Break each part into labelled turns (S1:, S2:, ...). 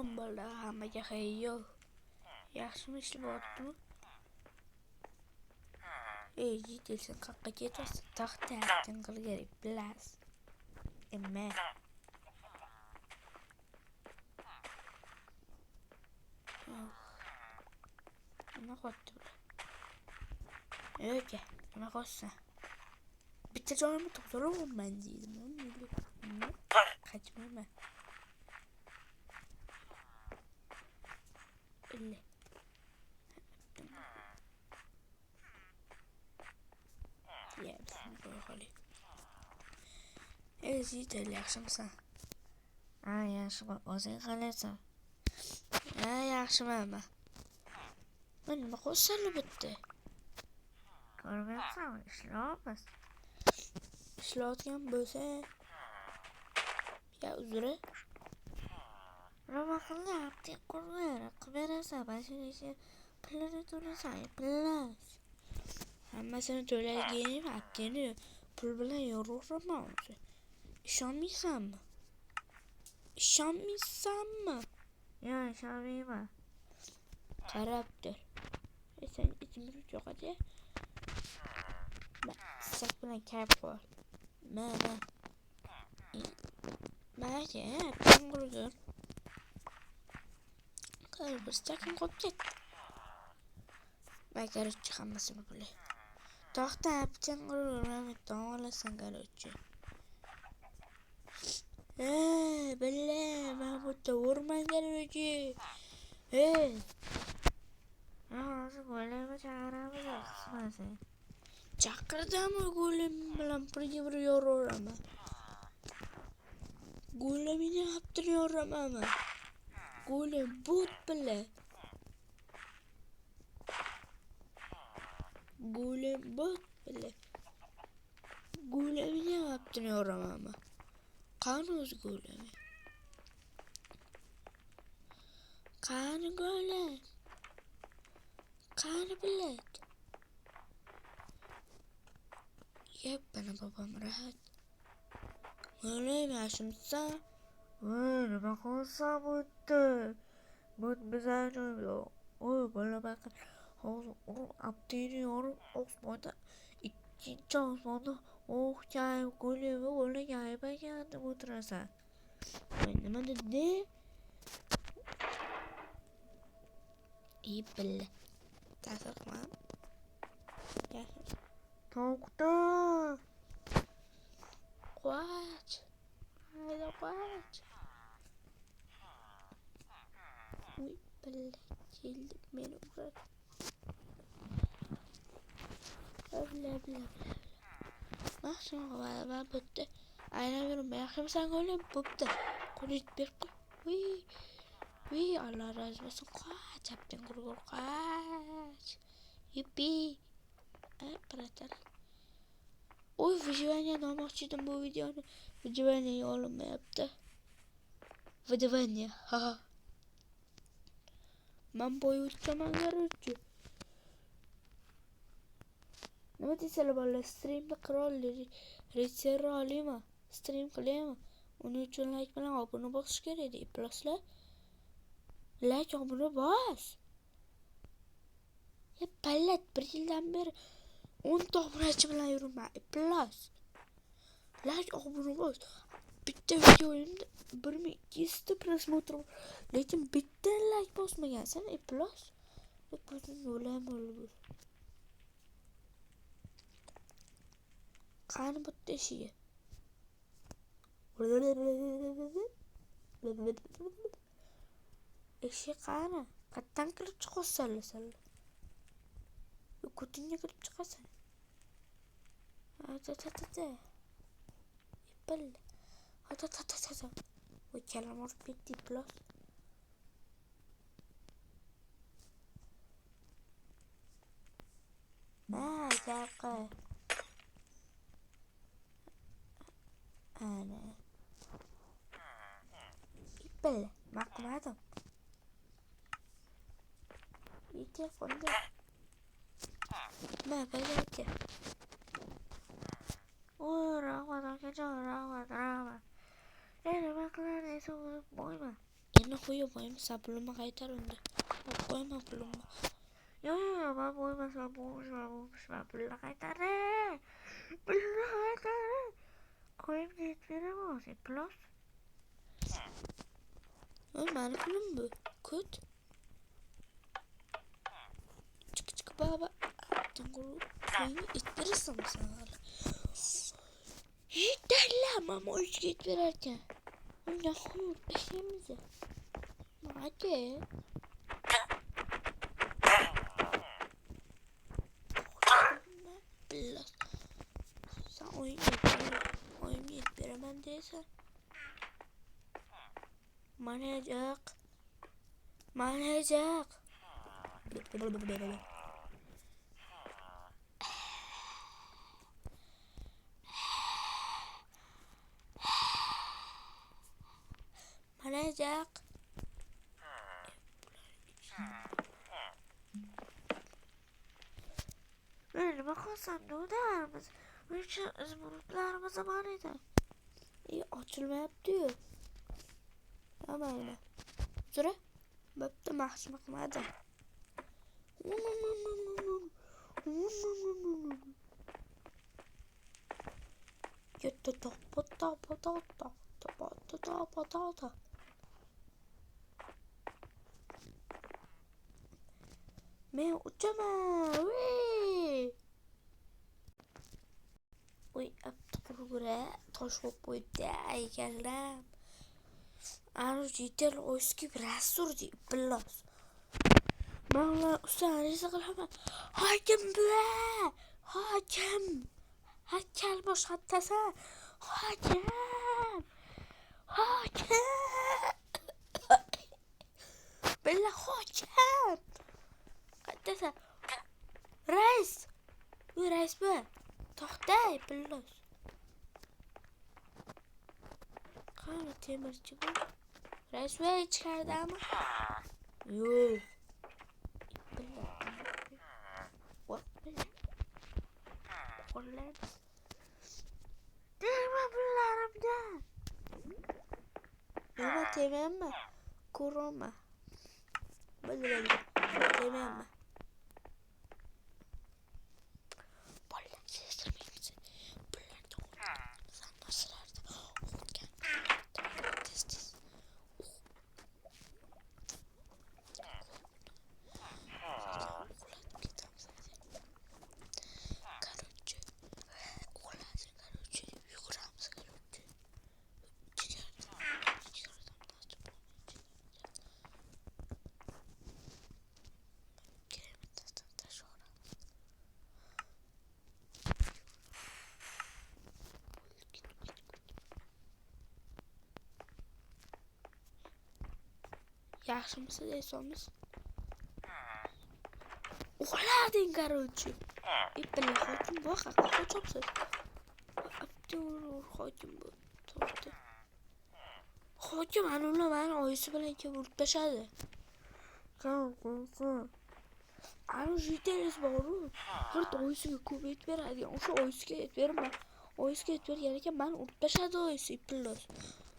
S1: Salom bolalar, hammaga hayyo. Yaxshimi ishlayaptimi? Jitilsan qayerga ketyapsan? Taxta ting'ilgari bilas. Nima? Nima qotdi bular? Nima qotsan? Bitta joyimni to'g'rilayman deydimi? Qachmayman. Illa. Ya, bismillah qo'yib. Jitil yaxshimisan? Yaxshiman. O'zing qalaysan? Yaxshiman men. Nima qilsan bitta? Ko'rmayapsanmi? Ishlayapmiz. Ishlayotgan bo'lsang, ya uzra. Nima qilyapti? Qilib berasan, mashinaga pulini to'lasan, pullas. Hammasini to'laganim, aptini pul bilan yo'raveraman o'zi. Ishonmaysanmi? Yo'q, ishonmayman. Qarab tur. Sen ichimni yo'qotya. Sak bilan kayf qil. Mana. Mayga, pang'urgur. Bir stakin qo'yib ketdi. Korоче, hammasini bilay. To'xta, pang'urgur, men olasan korоче. Bilay, men bu to'g'riman korоче. Hozir go'limni chaqiramiz, qismasin. Chaqirdimmi go'lim bilan birga yoraveraman. Go'limni haptini yoraveraman. Go'lim but bilan. Go'limni haptini yoraveraman. Qani o'zi go'lim? Qani go'lim? Qani bilet? Yep, bana babam rahat. Go'lim yaxshimisan? Nima qilsan butdi? But bizani yo'q. Bola baqir. Hozir aptini yorib osmonda ikkinchi osmonda o'xchayib go'limni yaybagan o'tirasan. Nima dedi? Billa. Ta'sir qilmam. To'xta. Qoch. Hayda qoch. Billa keldi meni uradi. Billa. Mahsham va bitta. Aynaverim, yaxshimisan go'lim? Bo'pti. Qo'lit ber qo'y. Allah razı olsun. Qoch, apting qurgur, qoch. Yuppi. Bratlar. Выживание olmoqchidim bu videoni. Выживание olmayapti. Выживание. Men boy o'tkaman korоче. Nima deysalar bolalar, streamda qirolli retseri olaymi? Stream qilaymi? Uning uchun like bilan obuna bosish kerak edi. Pluslar. Like obuna bos. Pallat 1 yildan beri 10 ta obunachi bilan yuraman. Plus. Like obuna bos. Bitta videoyimda 1200 ta prosmotr bor. Lekin bitta like bosmagansan. Plus. Butun yo'lam bo'ldi. Qani bitta ishiga. Ishi qani? Qatdan kirib chiqasan? Kutinga kirib chiqasan. Billa. Voy kalam urib ketdi plus. Zaqa. Ana. Billa, maqmadim. Telefonda. Ma bayatga. Rahmat. Nima qilar esa bo'lib qo'yma. Şuna koyayım sen pulumu kaytar önde. Koyma pulumu. Yo ben koymasam bulmuş ben pulumu kaytar. Pulumu kaytar. Koyayım yetmere mi olsun plus? Benim pulum bu. Kut. Çık baba. Koyunu ittirirsin sana. Hiç derlem ama o üç git verirken. Ne koyuyor peşimize. Hadi. Biraz. Sen oyun yettiremem değilsen. Manayacak. Manayacak. Manayacak. Böyle bakarsan ne odarımız? Üçümüz bulutlarımız zamanıydı. İyi açılma yap diyor. Ama öyle. Sıra. Böpte mahsumak madem. Gitti patata. Men uçamam. Uy aptı taş hop boyutu geldim. Anu cidden oyski biraz surdi bilas. Mağla ustane sakın hakim be. Hakim. Hakel boş hatta sen. Hakim. Bella hakim. Hatta sen. Reis. Bu reis be. Tahtay bilas. Kana temirci bu. Reis ve çıkardı ama. Yok. What? Kollar. Değme bunlarımda. Değme temem mi? Kuruma. Böyle. Temem mi? Bunlar kestirmeyin misin? Bunlar doğru. Sen nasıl erdin? Testiz. Yaxshimisiz esonmiz? Uxlading короче. Ipli hokim bu haqqa qochibsiz. Abdur hokim bu. To'g'ri. Hokim anula meni oyisi bilan kelib urtashadi. Anu jitelis boru. G'irt oyisiga ko'p et beradi. O'sha oyisiga et berma. Oyisiga et bergan ekan meni urtashadi oyisi iplos.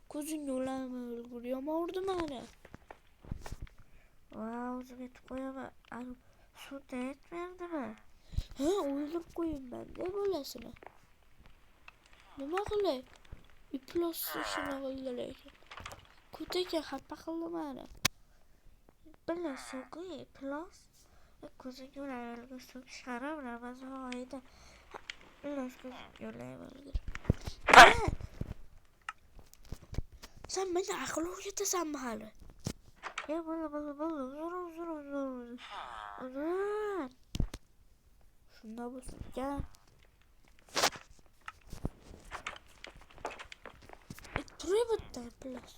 S1: Ko'zingga ulanma o'lgur. Yomon urdi meni. Wow, o'ziga etib qo'yaman. Anu sudda etmerdimi? Ha, o'ldirib qo'ying menda bolasini. Nima qilay? Iplos ishini qildilar. Ko'taga xafa qildi meni. Bila so'qi iplos. Ko'zingga ulanma so'q sharam Ramazon oyida. Iplos ko'zingga ulanma o'ldir. Sen meni aql o'rgatasanmi hali? Ya zo'r. Shunda bo'lsin. Turib o'tdi plas.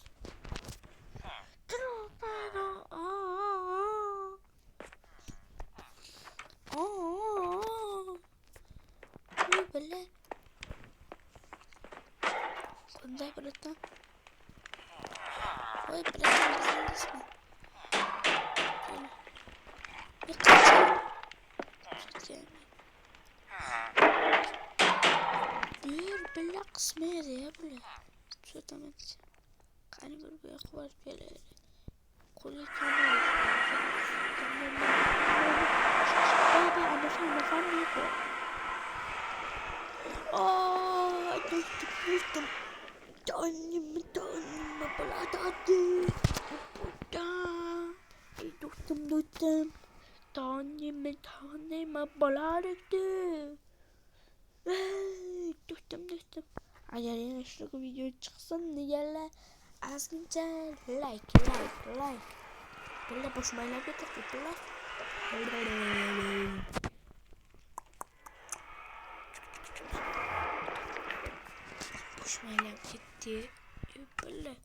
S1: Böyle. Bunday bırakın. Oy bırakın ismi. Bir kaçayım. Bir böyle kısmı ya böyle. Şu tamam. Hani böyle bir var böyle. Ko'lga kamera. Baba, anafam yok. Düştüm. Tanrım baladı. Burada. Düştüm. Tanrım baladı. Düştüm. Agar yana shunaqa video chiqsin deganlar ozgincha like. Bular boshmaylarga tartiblar. Boshmaylar ketdi. Bular.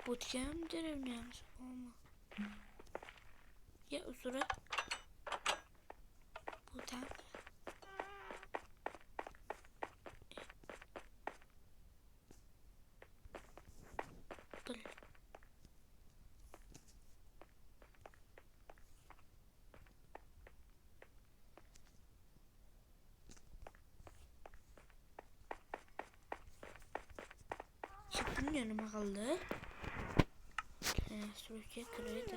S1: Bo'tkam deraveramiz. Ya uzra. Bo'tam. Şimdi nima qildi? Suratga kiradi.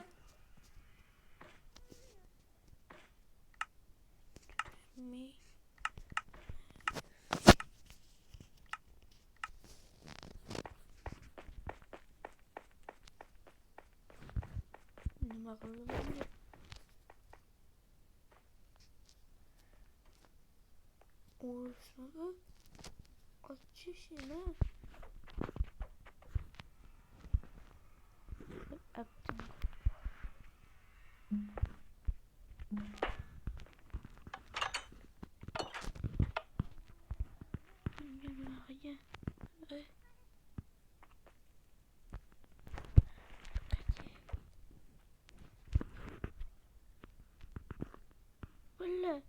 S1: Nima qildi? O'smaga ochishini yaptım. Böyle.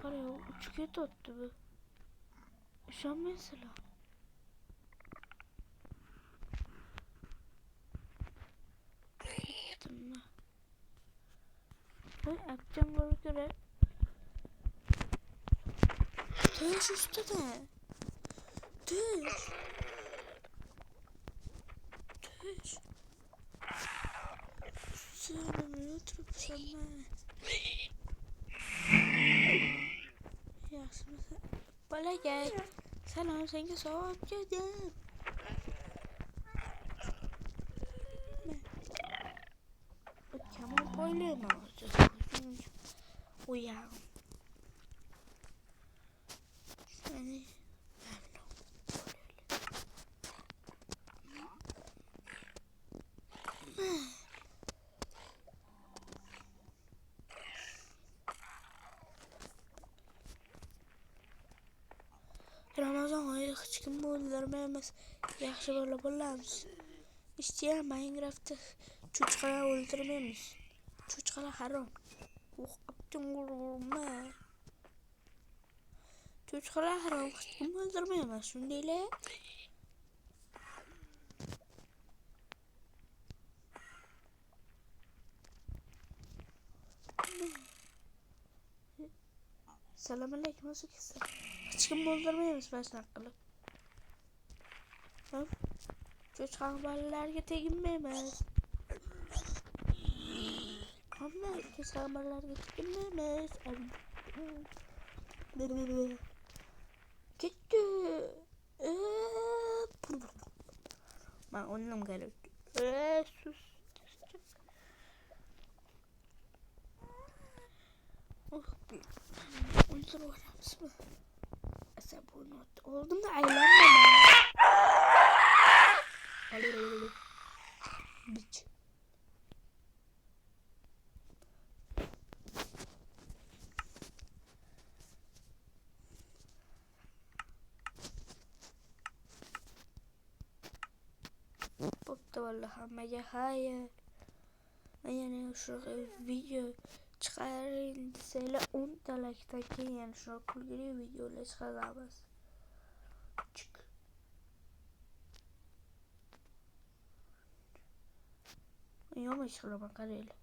S1: Araya uçuyor tuttu bu. Şu an mesela. Tamam. Ben yapacağım bunu göre. Düş üstüne. Düş. Sen oturup sana. Yaşımıza. Bana gel. Selam, seni soğuk yedim. Tamam, böyle mi olacak? Uyan. Seni Ramazan ayı hiç kim öldürmemiz yaxshi bo'lamiz. İsteyen Minecraft'ta çocukları öldürmemiz. Çocuklara haram. Aptım vurma. Çocuklara haram. Hiç kim öldürmemiz. Şundeyle. Selamünaleyküm. Nasıl kesin? Hiç kim öldürmemiz baştan kılıp. Çocuk haberlerge teginmemiz. Ama herkes haberlerge teginmemiz. Gitti. Ben onunla gerek. Sus. Ondan uğramış mı? Asa bu not. Oldum da aylanma. Biç. Bopta vallahi ama hayır. Yani şu video çıkarın deseyler 10 like yani şu kulgiri videoyla çıkarlamaz. Çık. Yok mu çıkarmak arayla?